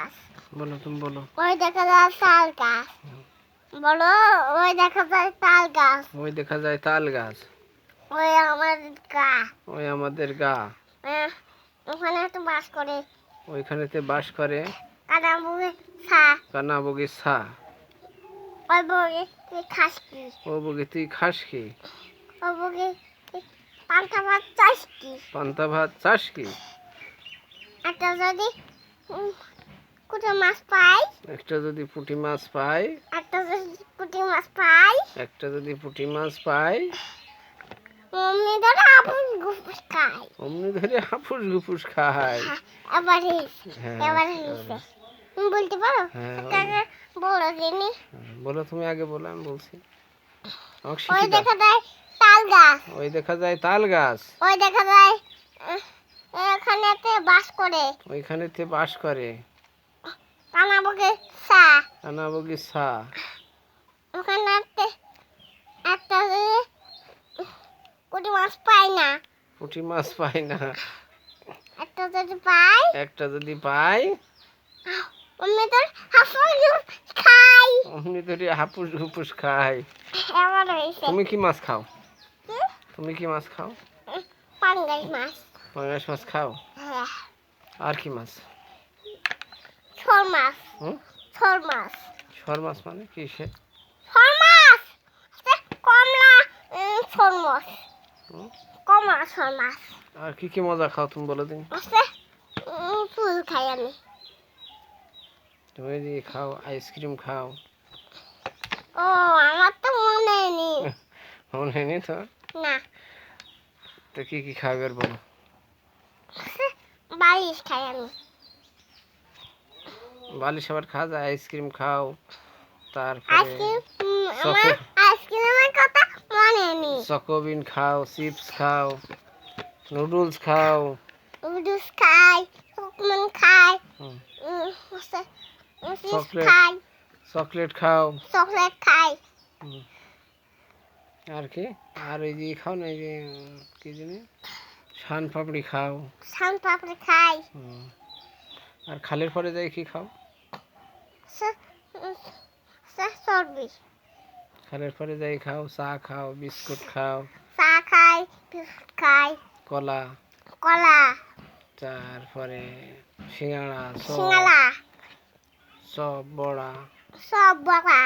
গাছ। বলো, তুমি বলো। ওই দেখা যায় তাল গাছ। বলো, ওই দেখা যায় তাল গাছ। ওই দেখা যায় তাল গাছ। ওই আমাদের গা। ওই আমাদের গা। ওখানে তো বাস করে। ওইখানেতে বাস করে কানাবুগি ছা। কানাবগি ছা। ওই বগে তুই খাস কি? ও বগে তুই খাস কি? ওই বগে তুই পান্তা ভাত চাস কি? পান্তা ভাত চাস কি? একটা যদি কুটো মাছ পাই। একটা যদি পুঁটি মাছ পাই। একটা যদি পুঁটি মাছ পাই। একটা যদি পুঁটি মাছ পাই। অমনি ধরে হাফুস গুফুস খায়। অমনি ধরে হাফুস গুফুস খায়। এবার হ্যাঁ, এবার হিসে তুমি বলতে পারো? হ্যাঁ, বলো দিনি। বলো, তুমি আগে বলো, আমি বলছি। আমাকে ওই শিখিয়ে দাও। দেখা যায় তাল গাছ। ওই দেখা যায় তাল গাছ। ওই দেখা যায় এখানেতে বাস করে। ওইখানেতে বাস করে কানাবগে ছা। কানাবগি ছা। ওখানেতে একটা যদি পুঁটি মাছ পাই না। পুঁটি মাছ পাই না। একটা যদি পাই। একটা যদি পাই। অমনি ধরে হাফুস গুফুস খাই। অমনি ধরে হাফুস গুফুস খায়। এবার হয়েছে। তুমি কি মাছ খাও? তুমি কি মাছ খাও? পাঙ্গাস মাছ। পাঙ্গাস মাছ খাও? হ্যাঁ। আর কি মাছ? শোল মাছ। হুম? শোল মাছ। শোল মাছ মানে কি সে? শোল মাছ কমলা শোল মাছ। হুম? কমলা শোল মাছ। আর কি কি মজা খাও তুমি বলো দিন। ফুল খাই আমি। তুমি যে খাও আইসক্রিম খাও। ও আমার তো মনে নেই। মনে নেই তো? না। তো কি কি খাও এবার বলো। বালিশ খাই আমি। বালিশ আবার খাওয়া যায়? আইসক্রিম খাও, তারপরে আমার আইসক্রিমের কথা মনে নেই। চকোবিন খাও, চিপস খাও, নুডলস খাও, নুডলস খাই, চকলেট খাই, চিপস খাই, চকলেট খাও। চকলেট খাই। আর কি? আর ওই যে খাও না, এই যে কি জিনিস, শান পাপড়ি খাও। শান পাপড়ি খাই। আর খালের পরে যাই কি খাও? চর্বি। খালের পরে যাই খাও, চা খাও, বিস্কুট খাও। চা খাই, বিস্কুট খাই, কলা। কলা। তারপরে সিঙ্গাড়া, সিঙ্গাড়া, চপ, বড়া। সব বড়া।